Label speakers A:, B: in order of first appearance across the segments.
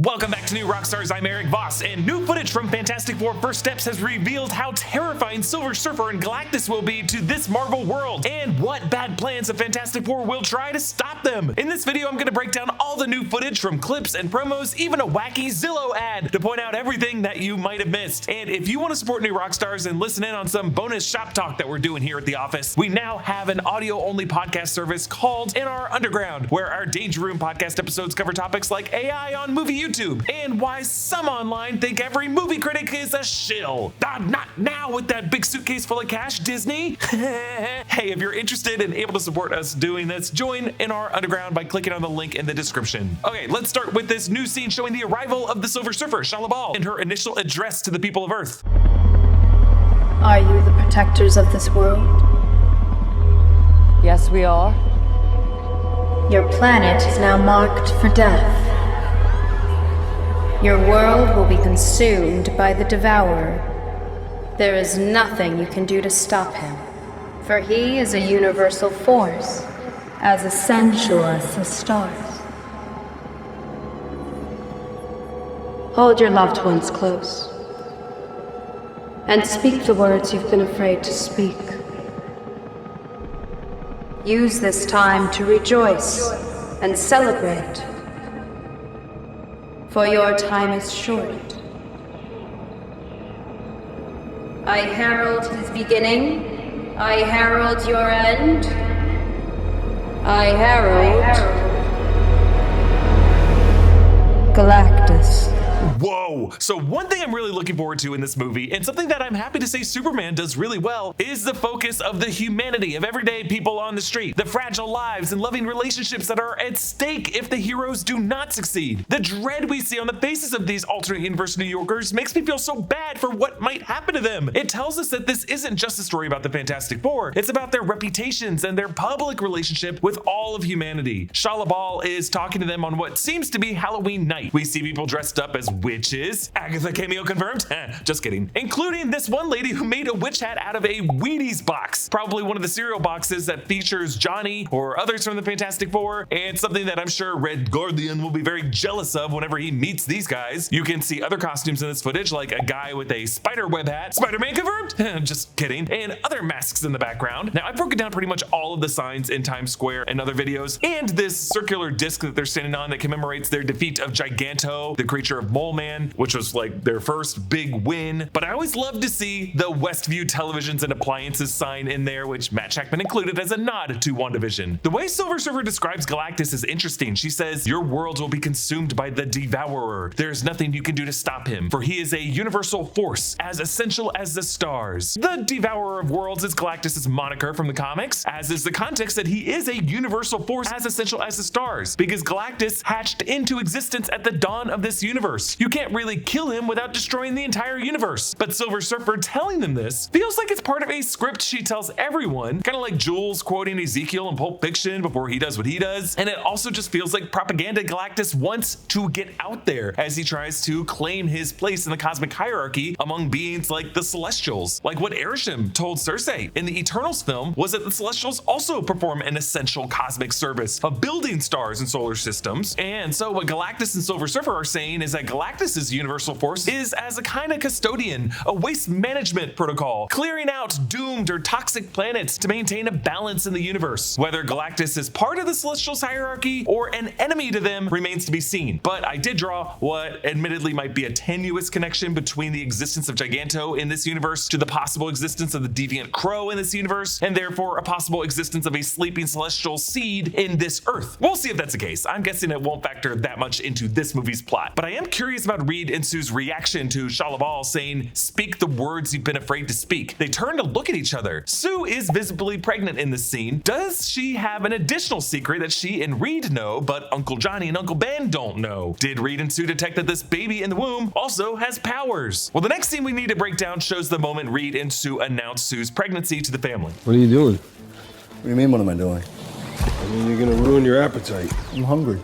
A: Welcome back to New Rockstars. I'm Erik Voss, and new footage from Fantastic Four First Steps has revealed how terrifying Silver Surfer and Galactus will be to this Marvel world, and what bad plans of Fantastic Four will try to stop them. In this video, I'm going to break down all the new footage from clips and promos, even a wacky Zillow ad, to point out everything that you might have missed. And if you want to support New Rockstars and listen in on some bonus shop talk that we're doing here at the office, we now have an audio-only podcast service called In Our Underground, where our Danger Room podcast episodes cover topics like AI on movie YouTube, and why some online think every movie critic is a shill. Not now with that big suitcase full of cash, Disney. Hey, if you're interested and able to support us doing this, join In Our Underground by clicking on the link in the description. Okay, let's start with this new scene showing the arrival of the Silver Surfer, Shalabal, and her initial address to the people of Earth.
B: Are you the protectors of this world?
C: Yes, we are.
B: Your planet is now marked for death. Your world will be consumed by the Devourer. There is nothing you can do to stop him, for he is a universal force, as essential as the stars. Hold your loved ones close, and speak the words you've been afraid to speak. Use this time to rejoice and celebrate, for your time is short. I herald his beginning, I herald your end, I herald Galactus.
A: Whoa! So one thing I'm really looking forward to in this movie, and something that I'm happy to say Superman does really well, is the focus of the humanity of everyday people on the street, the fragile lives and loving relationships that are at stake if the heroes do not succeed. The dread we see on the faces of these alternate universe New Yorkers makes me feel so bad for what might happen to them. It tells us that this isn't just a story about the Fantastic Four, it's about their reputations and their public relationship with all of humanity. Shalabal is talking to them on what seems to be Halloween night. We see people dressed up as witches. Agatha cameo confirmed? Just kidding. Including this one lady who made a witch hat out of a Wheaties box. Probably one of the cereal boxes that features Johnny or others from the Fantastic Four, and something that I'm sure Red Guardian will be very jealous of whenever he meets these guys. You can see other costumes in this footage, like a guy with a spider web hat. Spider-Man confirmed? Just kidding. And other masks in the background. Now, I've broken down pretty much all of the signs in Times Square and other videos, and this circular disc that they're standing on that commemorates their defeat of Giganto, the creature of Mole Man, which was like their first big win. But I always love to see the Westview Televisions and Appliances sign in there, which Matt Shackman included as a nod to WandaVision. The way Silver Surfer describes Galactus is interesting. She says, "Your world will be consumed by the Devourer. There is nothing you can do to stop him, for he is a universal force, as essential as the stars." The Devourer of Worlds is Galactus' moniker from the comics, as is the context that he is a universal force as essential as the stars, because Galactus hatched into existence at the dawn of this universe. You can't really kill him without destroying the entire universe. But Silver Surfer telling them this feels like it's part of a script she tells everyone, kind of like Jules quoting Ezekiel in Pulp Fiction before he does what he does. And it also just feels like propaganda Galactus wants to get out there as he tries to claim his place in the cosmic hierarchy among beings like the Celestials. Like what Arishem told Cersei in the Eternals film was that the Celestials also perform an essential cosmic service of building stars and solar systems. And so what Galactus and Silver Surfer are saying is that Galactus's universal force is as a kind of custodian, a waste management protocol, clearing out doomed or toxic planets to maintain a balance in the universe. Whether Galactus is part of the Celestials hierarchy or an enemy to them remains to be seen. But I did draw what admittedly might be a tenuous connection between the existence of Giganto in this universe to the possible existence of the Deviant Crow in this universe, and therefore a possible existence of a sleeping celestial seed in this Earth. We'll see if that's the case. I'm guessing it won't factor that much into this movie's plot, but I am curious about Reed and Sue's reaction to Shalabal saying, "Speak the words you've been afraid to speak." They turn to look at each other. Sue is visibly pregnant in this scene. Does she have an additional secret that she and Reed know, but Uncle Johnny and Uncle Ben don't know? Did Reed and Sue detect that this baby in the womb also has powers? Well, the next scene we need to break down shows the moment Reed and Sue announce Sue's pregnancy to the family.
D: What are you doing?
E: What do you mean, what am I doing?
D: I mean, you're gonna ruin your appetite.
E: I'm hungry.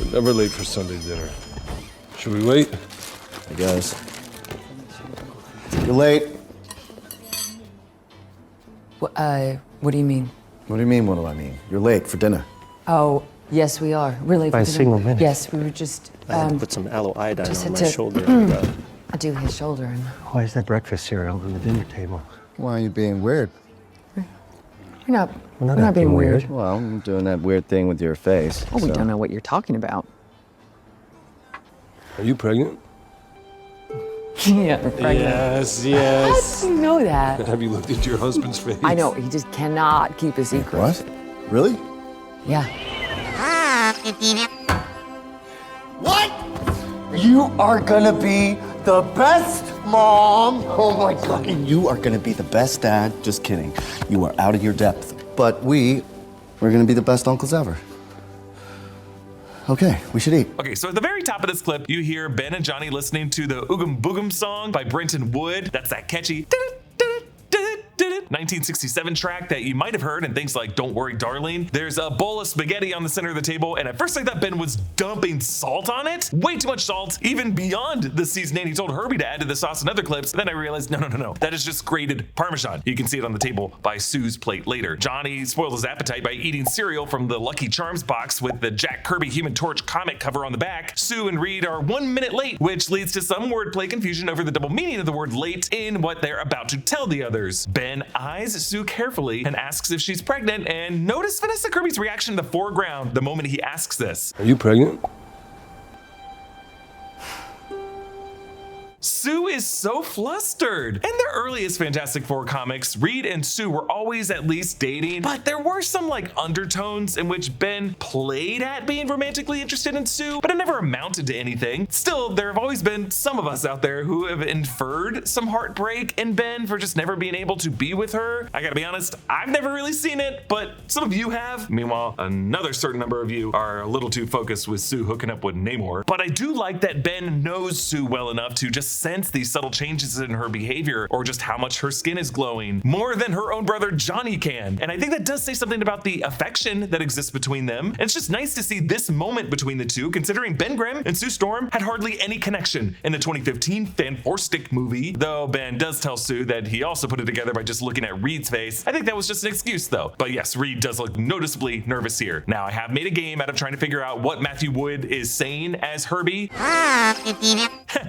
D: We're never late for Sunday dinner. Should we wait?
E: I guess. You're late.
C: What do you mean?
E: What do you mean, what do I mean? You're late for dinner.
C: Oh, Yes, we are. Really.
F: By a single minute.
C: Yes, we were just.
F: I had to put some aloe iodine
C: just
F: on
C: had
F: my
C: to-
F: shoulder. And,
C: do his shoulder and.
F: why is that breakfast cereal on the dinner table?
E: Why are you being weird?
C: We're not being
F: acting
C: weird.
E: Well, I'm doing that weird thing with your face.
C: Oh, we don't know what you're talking about.
D: Are you pregnant?
C: Yeah, we're pregnant.
D: Yes,
C: How
D: yes.
C: do you know that?
D: Have you looked into your husband's face?
C: I know, he just cannot keep a secret.
E: What? Really?
C: Yeah.
E: What? You are gonna be the best mom. Oh my God. You are gonna be the best dad. Just kidding. You are out of your depth. But we're gonna be the best uncles ever. Okay, we should eat.
A: Okay, so at the very top of this clip, you hear Ben and Johnny listening to the Oogum Boogum song by Brenton Wood. That's that catchy 1967 track that you might have heard in things like Don't Worry Darling. There's a bowl of spaghetti on the center of the table, and at first I thought Ben was dumping salt on it. Way too much salt, even beyond the seasoning he told Herbie to add to the sauce in other clips. Then I realized, no. That is just grated Parmesan. You can see it on the table by Sue's plate later. Johnny spoils his appetite by eating cereal from the Lucky Charms box with the Jack Kirby Human Torch comic cover on the back. Sue and Reed are 1 minute late, which leads to some wordplay confusion over the double meaning of the word late in what they're about to tell the others. Ben eyes Sue carefully and asks if she's pregnant, and notice Vanessa Kirby's reaction in the foreground the moment he asks this.
D: Are you pregnant?
A: Sue is so flustered. In the earliest Fantastic Four comics, Reed and Sue were always at least dating, but there were some like undertones in which Ben played at being romantically interested in Sue, but it never amounted to anything. Still, there have always been some of us out there who have inferred some heartbreak in Ben for just never being able to be with her. I gotta be honest, I've never really seen it, but some of you have. Meanwhile, another certain number of you are a little too focused with Sue hooking up with Namor. But I do like that Ben knows Sue well enough to just sense these subtle changes in her behavior or just how much her skin is glowing more than her own brother Johnny can. And I think that does say something about the affection that exists between them. And it's just nice to see this moment between the two, considering Ben Grimm and Sue Storm had hardly any connection in the 2015 Fantastic movie. Though Ben does tell Sue that he also put it together by just looking at Reed's face. I think that was just an excuse though. But yes, Reed does look noticeably nervous here. Now I have made a game out of trying to figure out what Matthew Wood is saying as Herbie.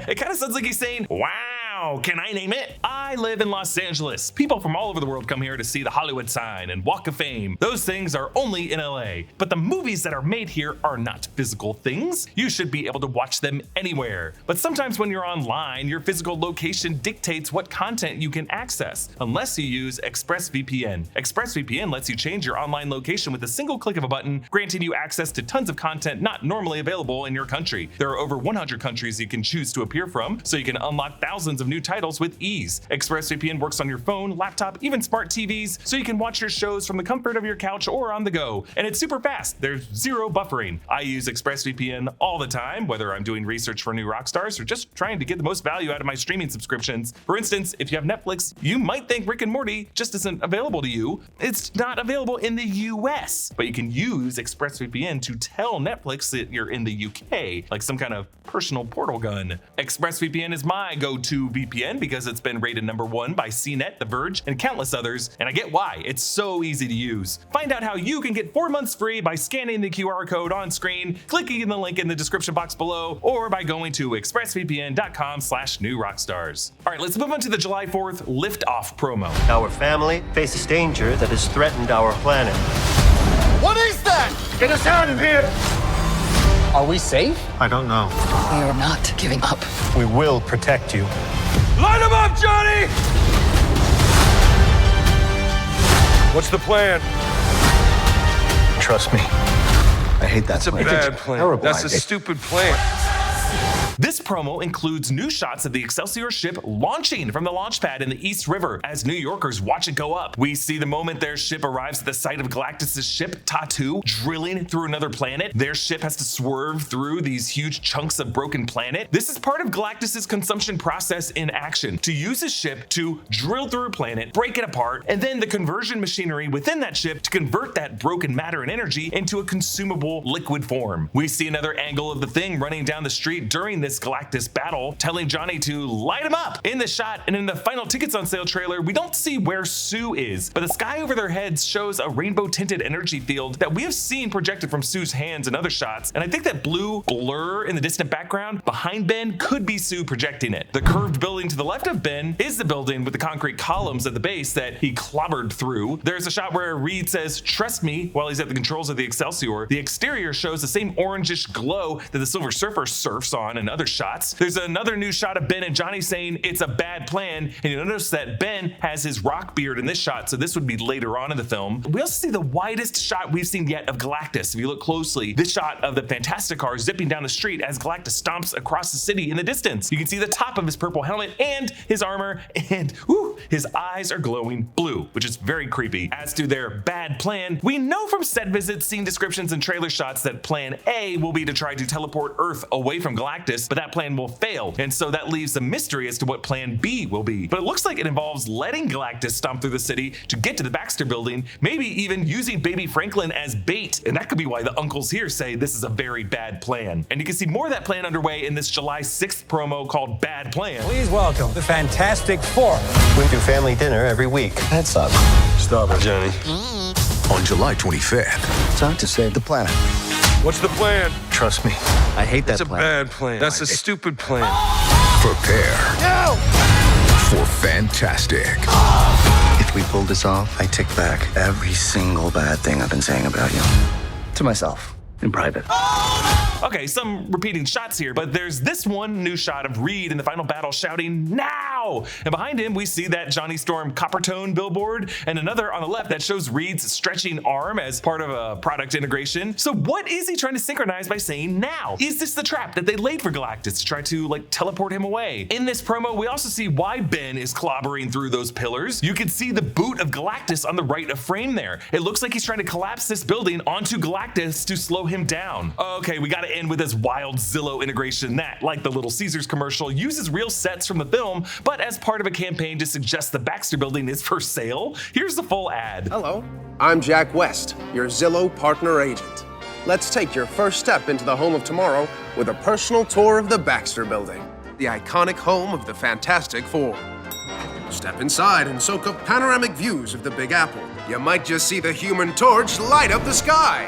A: It kind of sounds like he's saying, wow, can I name it? I live in Los Angeles. People from all over the world come here to see the Hollywood sign and Walk of Fame. Those things are only in LA. But the movies that are made here are not physical things. You should be able to watch them anywhere. But sometimes when you're online, your physical location dictates what content you can access, unless you use ExpressVPN. ExpressVPN lets you change your online location with a single click of a button, granting you access to tons of content not normally available in your country. There are over 100 countries you can choose to appear from, so you can unlock thousands of new titles with ease. ExpressVPN works on your phone, laptop, even smart TVs, so you can watch your shows from the comfort of your couch or on the go. And it's super fast. There's zero buffering. I use ExpressVPN all the time, whether I'm doing research for new Rockstars or just trying to get the most value out of my streaming subscriptions. For instance, if you have Netflix, you might think Rick and Morty just isn't available to you. It's not available in the US, but you can use ExpressVPN to tell Netflix that you're in the UK, like some kind of personal portal gun. ExpressVPN is my go-to VPN because it's been rated #1 by CNET, The Verge, and countless others, and I get why. It's so easy to use. Find out how you can get 4 months free by scanning the QR code on screen, clicking the link in the description box below, or by going to expressvpn.com/newrockstars. All right, let's move on to the July 4th liftoff promo.
G: Our family faces danger that has threatened our planet.
E: What is that?
G: Get us out of here!
H: Are we safe?
G: I don't know.
C: We are not giving up.
G: We will protect you.
D: Light him up, Johnny! What's the plan?
G: Trust me. I hate that
D: That's a
G: plan.
D: bad plan.
H: terrible
D: That's a
H: idea.
D: stupid plan.
A: This promo includes new shots of the Excelsior ship launching from the launch pad in the East River as New Yorkers watch it go up. We see the moment their ship arrives at the site of Galactus' ship, Tattoo, drilling through another planet. Their ship has to swerve through these huge chunks of broken planet. This is part of Galactus' consumption process in action, to use his ship to drill through a planet, break it apart, and then the conversion machinery within that ship to convert that broken matter and energy into a consumable liquid form. We see another angle of the Thing running down the street during this famous Galactus battle, telling Johnny to light him up. In this shot and in the final tickets on sale trailer, we don't see where Sue is, but the sky over their heads shows a rainbow tinted energy field that we have seen projected from Sue's hands in other shots, and I think that blue blur in the distant background behind Ben could be Sue projecting it. The curved building to the left of Ben is the building with the concrete columns at the base that he clobbered through. There's a shot where Reed says, "Trust me," while he's at the controls of the Excelsior. The exterior shows the same orangish glow that the Silver Surfer surfs on in other shots. There's another new shot of Ben and Johnny saying it's a bad plan, and you'll notice that Ben has his rock beard in this shot, so this would be later on in the film. We also see the widest shot we've seen yet of Galactus. If you look closely, this shot of the Fantastic car zipping down the street as Galactus stomps across the city in the distance. You can see the top of his purple helmet and his armor, and his eyes are glowing blue, which is very creepy. As to their bad plan, we know from set visits, scene descriptions, and trailer shots that plan A will be to try to teleport Earth away from Galactus, but that plan will fail, and so that leaves a mystery as to what plan B will be. But it looks like it involves letting Galactus stomp through the city to get to the Baxter building, maybe even using baby Franklin as bait, and that could be why the uncles here say this is a very bad plan. And you can see more of that plan underway in this July 6th promo called Bad Plan.
H: Please welcome the Fantastic Four.
G: We do family dinner every week.
E: That sucks.
D: Stop it, Johnny.
I: On July 25th.
E: Time to save the planet.
D: What's the plan?
G: Trust me.
E: I hate that
D: It's a
E: plan.
D: bad plan. That's a stupid plan.
I: Prepare for fantastic.
E: If we pull this off, I take back every single bad thing I've been saying about you. To myself, in private.
A: Okay, some repeating shots here, but there's this one new shot of Reed in the final battle shouting, "Now!" And behind him, we see that Johnny Storm Coppertone billboard, and another on the left that shows Reed's stretching arm as part of a product integration. So what is he trying to synchronize by saying now? Is this the trap that they laid for Galactus to try to teleport him away? In this promo, we also see why Ben is clobbering through those pillars. You can see the boot of Galactus on the right of frame there. It looks like he's trying to collapse this building onto Galactus to slow him down. Okay, we gotta end with this wild Zillow integration that, like the Little Caesars commercial, uses real sets from the film, but as part of a campaign to suggest the Baxter building is for sale. Here's the full ad.
J: Hello, I'm Jack West, your Zillow partner agent. Let's take your first step into the home of tomorrow with a personal tour of the Baxter building, the iconic home of the Fantastic Four. Step inside and soak up panoramic views of the Big Apple. You might just see the Human Torch light up the sky.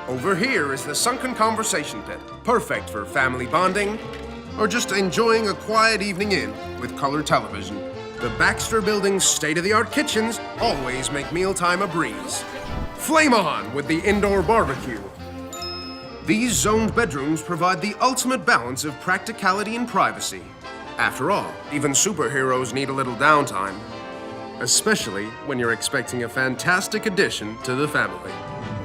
J: Over here is the sunken conversation pit, perfect for family bonding or just enjoying a quiet evening in with color television. The Baxter Building's state-of-the-art kitchens always make mealtime a breeze. Flame on with the indoor barbecue. These zoned bedrooms provide the ultimate balance of practicality and privacy. After all, even superheroes need a little downtime, especially when you're expecting a fantastic addition to the family.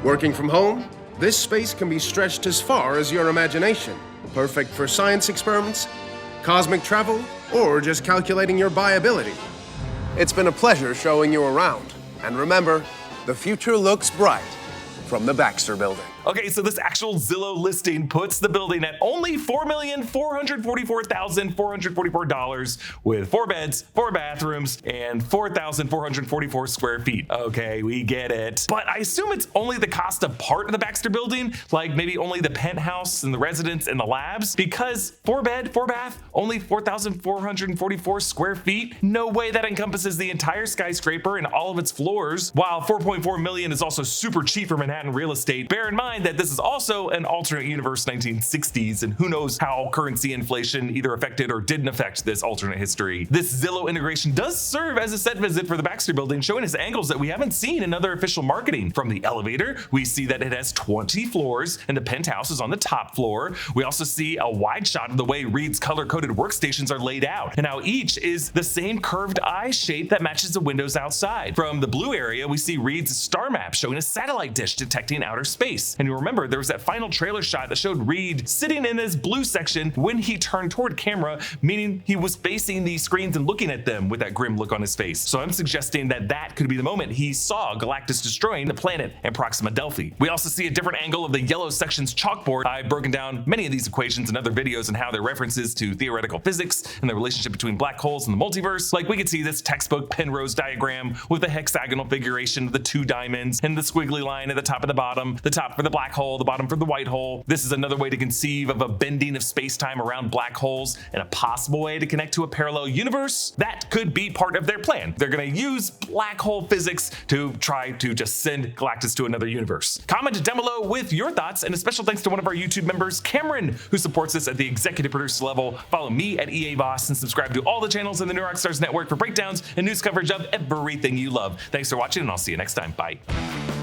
J: Working from home? This space can be stretched as far as your imagination. Perfect for science experiments, cosmic travel, or just calculating your buyability. It's been a pleasure showing you around. And remember, the future looks bright from the Baxter Building.
A: Okay, so this actual Zillow listing puts the building at only $4,444,444 with 4 beds, 4 bathrooms, and 4,444 square feet. Okay, we get it. But I assume it's only the Costa part of the Baxter building, like maybe only the penthouse and the residence and the labs, because 4 bed, 4 bath, only 4,444 square feet? No way that encompasses the entire skyscraper and all of its floors. While $4.4 million is also super cheap for Manhattan real estate, bear in mind that this is also an alternate universe 1960s, and who knows how currency inflation either affected or didn't affect this alternate history. This Zillow integration does serve as a set visit for the Baxter building, showing us angles that we haven't seen in other official marketing. From the elevator, we see that it has 20 floors and the penthouse is on the top floor. We also see a wide shot of the way Reed's color-coded workstations are laid out, and how each is the same curved eye shape that matches the windows outside. From the blue area, we see Reed's star map showing a satellite dish detecting outer space. And you remember there was that final trailer shot that showed Reed sitting in his blue section when he turned toward camera, meaning he was facing these screens and looking at them with that grim look on his face. So I'm suggesting that that could be the moment he saw Galactus destroying the planet in Proxima Delphi. We also see a different angle of the yellow section's chalkboard. I've broken down many of these equations in other videos and how they're references to theoretical physics and the relationship between black holes and the multiverse. Like we could see this textbook Penrose diagram with the hexagonal figuration of the 2 diamonds and the squiggly line at the top and the bottom, the top for the black hole, the bottom for the white hole. This is another way to conceive of a bending of space-time around black holes and a possible way to connect to a parallel universe. That could be part of their plan. They're gonna use black hole physics to try to just send Galactus to another universe. Comment down below with your thoughts, and a special thanks to one of our YouTube members, Cameron, who supports us at the executive producer level. Follow me at EA Voss and subscribe to all the channels in the new Rockstars network for breakdowns and news coverage of everything you love. Thanks for watching, and I'll see you next time. Bye.